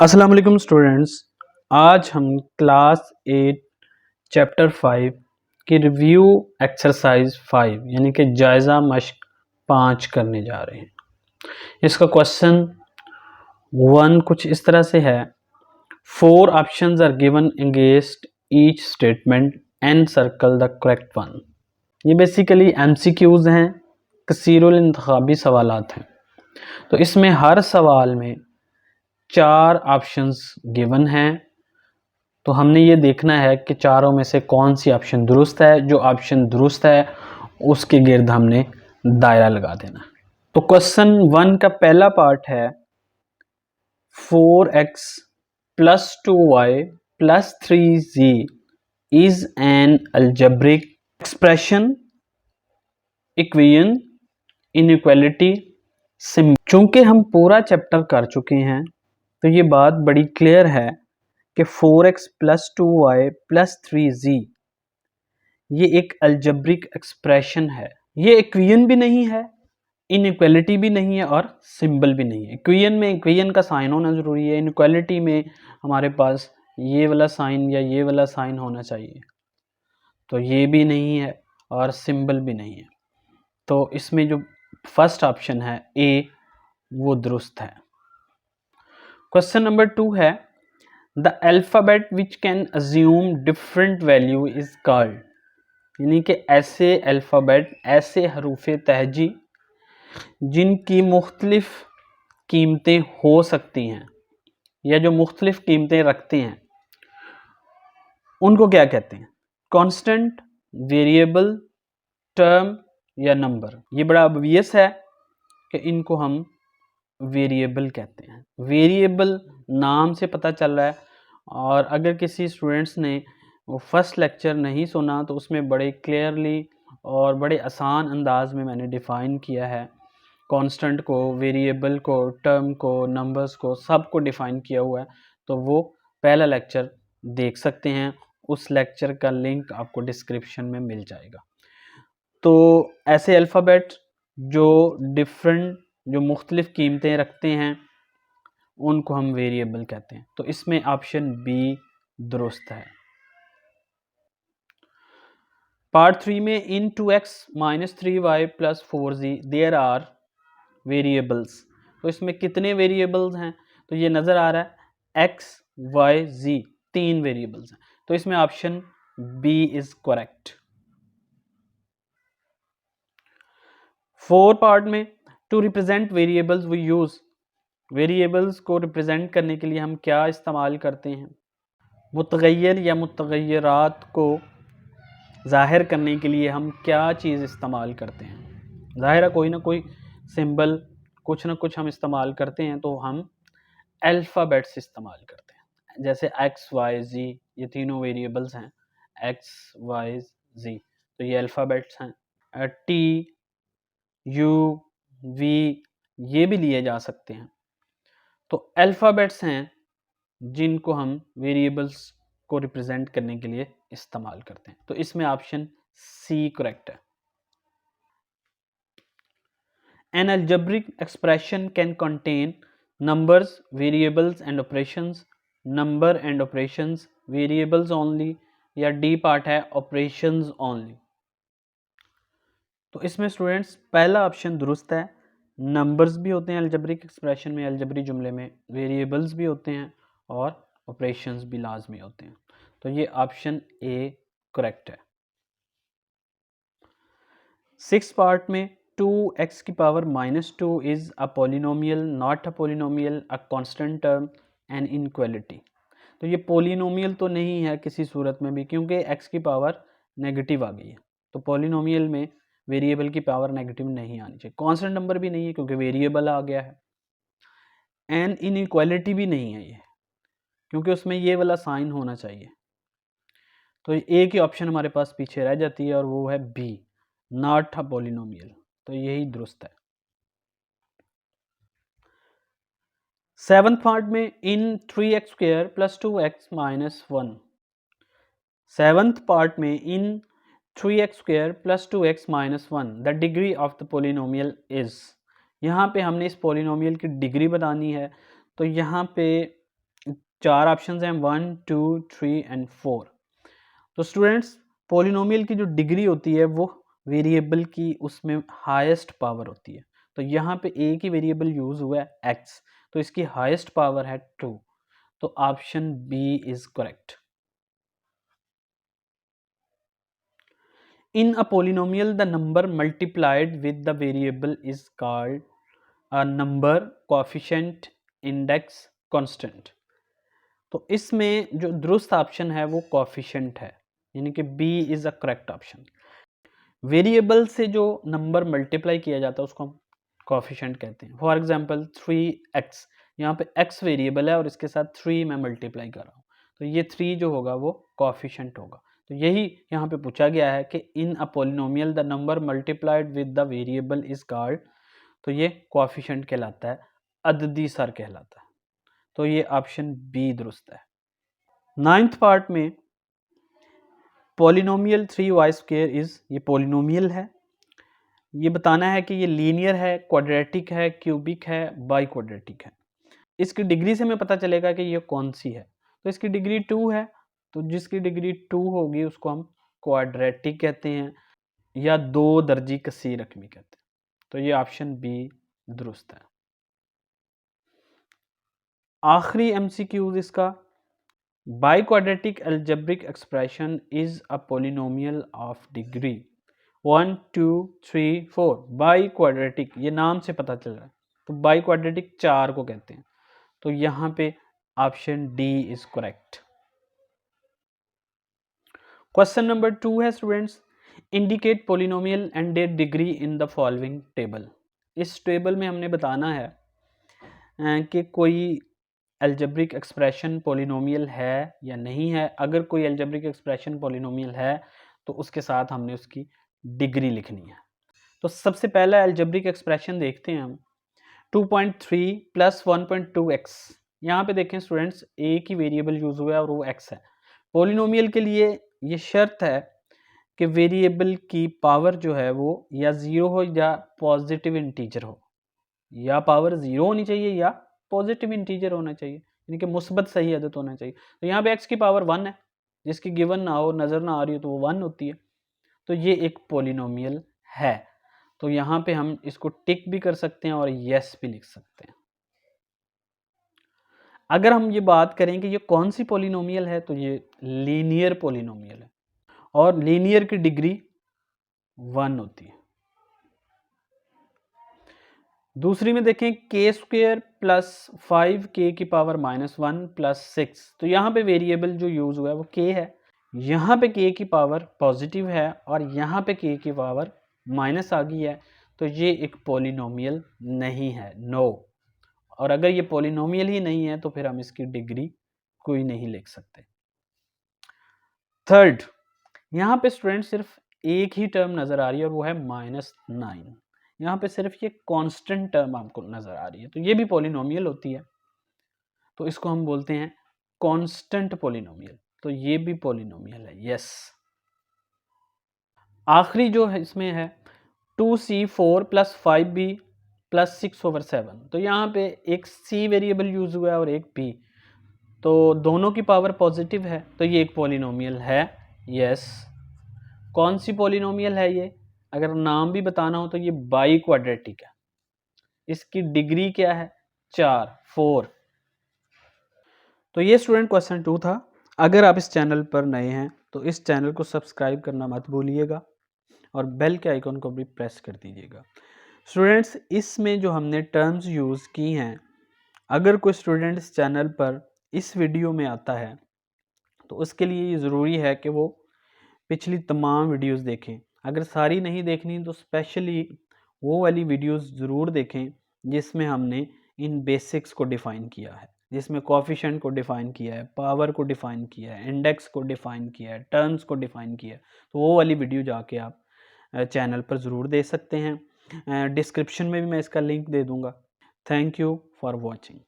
अस्सलाम वालेकुम स्टूडेंट्स। आज हम क्लास 8 चैप्टर 5 की रिव्यू एक्सरसाइज 5 यानी कि जायज़ा मश्क 5 करने जा रहे हैं। इसका क्वेश्चन 1 कुछ इस तरह से है। 4 options are given against each statement and circle the correct one. ये बेसिकली MCQs हैं, कसीरुल इंतखाबी सवालात हैं। तो इसमें हर सवाल में 4 ऑप्शंस गिवन हैं। तो हमने ये देखना है कि चारों में से कौन सी ऑप्शन दुरुस्त है। जो ऑप्शन दुरुस्त है उसके गिर्द हमने दायरा लगा देना। तो क्वेश्चन 1 का पहला पार्ट है 4x + 2y + 3z is an algebraic expression, equation, inequality, symbol. चूंकि हम पूरा चैप्टर कर चुके हैं तो ये बात बड़ी क्लियर है कि 4x + 2y + 3z ये एक अलजेब्रिक एक्सप्रेशन है। ये इक्वेशन भी नहीं है, इनइक्वालिटी भी नहीं है और सिंबल भी नहीं है। इक्वेशन में इक्वेशन का साइन होना ज़रूरी है, इनइक्वालिटी में हमारे पास ये वाला साइन या ये वाला साइन होना चाहिए। तो ये भी नहीं है और सिंबल भी नहीं है। तो इसमें जो फर्स्ट ऑप्शन है ए वो दुरुस्त है। क्वेश्चन नंबर 2 है the alphabet which can assume different value is called. यानी कि ऐसे अल्फ़ाबेट, ऐसे हरूफ तहजी जिनकी मुख्तलिफ कीमतें हो सकती हैं या जो मुख्तलिफ कीमतें रखते हैं उनको क्या कहते हैं? कांस्टेंट, वेरिएबल, टर्म या नंबर। ये बड़ा ऑब्वियस है कि इनको हम वेरिएबल कहते हैं। वेरिएबल नाम से पता चल रहा है। और अगर किसी स्टूडेंट्स ने वो फर्स्ट लेक्चर नहीं सुना तो उसमें बड़े क्लियरली और बड़े आसान अंदाज में मैंने डिफ़ाइन किया है कांस्टेंट को, वेरिएबल को, टर्म को, नंबर्स को, सब को डिफ़ाइन किया हुआ है। तो वो पहला लेक्चर देख सकते हैं। उस लेक्चर का लिंक आपको डिस्क्रिप्शन में मिल जाएगा। तो ऐसे अल्फ़ाबेट जो डिफरेंट, जो मुख्तलिफ कीमतें रखते हैं उनको हम वेरिएबल कहते हैं। तो इसमें ऑप्शन बी दुरुस्त है। पार्ट 3 में इन 2x - 3y + 4z there are variables. तो इसमें कितने वेरिएबल्स हैं? तो ये नज़र आ रहा है x, y, z 3 वेरिएबल्स हैं। तो इसमें option B is correct. 4 part में to represent variables we use. Variables को रिप्रेजेंट करने के लिए हम क्या इस्तेमाल करते हैं? मुतगय्यर या मुतगय्यरात को ज़ाहिर करने के लिए हम क्या चीज़ इस्तेमाल करते हैं? ज़ाहिर है कोई ना कोई सिंबल, कुछ ना कुछ हम इस्तेमाल करते हैं। तो हम अल्फ़ाबेट्स इस्तेमाल करते हैं। जैसे x, y, z ये तीनों वेरिएबल्स हैं। x, y, z तो ये अल्फ़ाबेट्स हैं। t, u, v ये भी लिए जा सकते हैं। तो अल्फ़ाबेट्स हैं जिनको हम वेरिएबल्स को रिप्रेजेंट करने के लिए इस्तेमाल करते हैं। तो इसमें ऑप्शन सी करेक्ट है। An algebraic expression can contain numbers, variables and operations, number and operations, variables only या डी पार्ट है operations only। तो इसमें स्टूडेंट्स पहला ऑप्शन दुरुस्त है। नंबर्स भी होते हैं अलजेब्रिक एक्सप्रेशन में, अलजेब्रिक जुमले में, वेरिएबल्स भी होते हैं और ऑपरेशंस भी लाजमी होते हैं। तो ये ऑप्शन ए करेक्ट है। 6 पार्ट में 2x की power -2 is a polynomial, not a polynomial, a constant term and inequality. तो ये पोलिनोमियल तो नहीं है किसी सूरत में भी, क्योंकि x की पावर नेगेटिव आ गई है। तो पोलिनोमियल में वेरिएबल की पावर नेगेटिव नहीं आनी चाहिए। कांस्टेंट नंबर भी नहीं है क्योंकि वेरिएबल आ गया है। एंड इनइक्वालिटी भी नहीं है ये, क्योंकि उसमें ये वाला साइन होना चाहिए। तो एक ही ऑप्शन हमारे पास पीछे रह जाती है और वो है बी, नॉट अ पोलिनोमियल। तो यही दुरुस्त है। 7th पार्ट में इन 3x² + 2x - 1। 7th पार्ट में इन 3x² + 2x - 1 the degree of the polynomial is. यहाँ पे हमने इस पोलिनोमियल की डिग्री बतानी है। तो यहाँ पे 4 ऑप्शन हैं 1, 2, 3 एंड 4। तो स्टूडेंट्स पॉलिनोमियल की जो डिग्री होती है वो वेरिएबल की उसमें हाईएस्ट पावर होती है। तो यहाँ पे एक ही वेरिएबल यूज हुआ है x, तो इसकी हाईएस्ट पावर है 2। तो option B is correct. In a polynomial, the number multiplied with the variable is called a number, coefficient, index, constant। तो इसमें जो दुरुस्त ऑप्शन है वो कोफिशिएंट है, यानी कि B is a correct option. Variable से जो नंबर मल्टीप्लाई किया जाता है उसको हम कोफिशिएंट कहते हैं। फॉर एग्जांपल 3x, यहाँ पे x वेरिएबल है और इसके साथ 3 मैं मल्टीप्लाई कर रहा हूँ, तो ये 3 जो होगा वो कोफिशिएंट होगा। तो यही यहाँ पे पूछा गया है कि in a polynomial the number multiplied with the variable is called, तो ये कोफिशिएंट कहलाता है, अददी सर कहलाता है। तो ये ऑप्शन बी दुरुस्त है। 9th पार्ट में पॉलिनोमियल 3y स्क्वायर इज, ये पॉलिनोमियल है, ये बताना है कि ये लीनियर है, क्वाड्रेटिक है, क्यूबिक है, बाई क्वाड्रेटिक है। इसकी डिग्री से हमें पता चलेगा कि ये कौन सी है। तो इसकी डिग्री 2 है, तो जिसकी डिग्री 2 होगी उसको हम क्वाड्रेटिक कहते हैं या 2 दर्जी कसी रकमी कहते हैं। तो ये ऑप्शन बी दुरुस्त है। आखिरी एमसीक्यूज इसका, by quadratic algebraic expression is a polynomial of degree 1, 2, 3, 4। By quadratic, ये नाम से पता चल रहा है, तो बाई क्वाड्रेटिक 4 को कहते हैं। तो यहाँ पे option D is correct. Question number 2 है students, indicate polynomial and there degree in the following table. इस टेबल में हमने बताना है कि कोई अलजेब्रिक एक्सप्रेशन पॉलिनोमियल है या नहीं है। अगर कोई अलजेब्रिक एक्सप्रेशन पॉलिनोमियल है तो उसके साथ हमने उसकी डिग्री लिखनी है। तो सबसे पहला अलजेब्रिक एक्सप्रेशन देखते हैं हम, 2.3 प्लस 1.2x। यहाँ पे देखें स्टूडेंट्स, एक ही वेरिएबल यूज हुआ है और वो x है। पॉलिनोमियल के लिए ये शर्त है कि वेरिएबल की पावर जो है वो या 0 हो या पॉजिटिव इंटीजर हो, या पावर 0 होनी चाहिए या पॉजिटिव इंटीजर होना चाहिए, यानी कि मुस्बत सही अदद होना चाहिए। तो यहाँ पे x की पावर 1 है, जिसकी गिवन ना हो, नज़र ना आ रही हो, तो वो 1 होती है। तो ये एक पॉलिनोमियल है। तो यहाँ पे हम इसको टिक भी कर सकते हैं और यस भी लिख सकते हैं। अगर हम ये बात करें कि ये कौन सी पॉलिनोमियल है, तो ये लीनियर पॉलिनोमियल है और लीनियर की डिग्री 1 होती है। दूसरी में देखें के स्क्वेयर प्लस 5k की पावर -1 प्लस 6। तो यहाँ पे वेरिएबल जो यूज हुआ है वो k है, यहाँ पे k की पावर पॉजिटिव है और यहाँ पे k की पावर माइनस आ गई है। तो ये एक पॉलिनोमियल नहीं है, नो। और अगर ये पॉलिनोमियल ही नहीं है तो फिर हम इसकी डिग्री कोई नहीं लिख सकते। थर्ड, यहाँ पे स्टूडेंट सिर्फ एक ही टर्म नज़र आ रही है और वो है -9। यहाँ पे सिर्फ ये कांस्टेंट टर्म आपको नज़र आ रही है, तो ये भी पॉलिनोमियल होती है, तो इसको हम बोलते हैं कांस्टेंट पॉलिनोमियल। तो ये भी पॉलिनोमियल है, यस। आखिरी जो है इसमें है 2c4 प्लस 5b प्लस 6/7। तो यहाँ पे एक c वेरिएबल यूज हुआ है और एक b, तो दोनों की पावर पॉजिटिव है, तो ये एक पॉलिनोमियल है, यस। कौन सी पॉलिनोमियल है ये? अगर नाम भी बताना हो तो ये बाई क्वाड्रेटिक है। इसकी डिग्री क्या है? 4। तो ये स्टूडेंट क्वेश्चन 2 था। अगर आप इस चैनल पर नए हैं तो इस चैनल को सब्सक्राइब करना मत भूलिएगा और बेल के आइकन को भी प्रेस कर दीजिएगा। स्टूडेंट्स, इसमें जो हमने टर्म्स यूज़ की हैं, अगर कोई स्टूडेंट इस चैनल पर इस वीडियो में आता है तो उसके लिए ये ज़रूरी है कि वो पिछली तमाम वीडियोस देखें। अगर सारी नहीं देखनी तो स्पेशली वो वाली वीडियोस ज़रूर देखें जिसमें हमने इन बेसिक्स को डिफ़ाइन किया है, जिसमें कोफिशिएंट को डिफ़ाइन किया है, पावर को डिफ़ाइन किया है, इंडेक्स को डिफ़ाइन किया है, टर्म्स को डिफ़ाइन किया है। तो वो वाली वीडियो जाके आप चैनल पर ज़रूर देख सकते हैं। डिस्क्रिप्शन में भी मैं इसका लिंक दे दूँगा। Thank you for watching.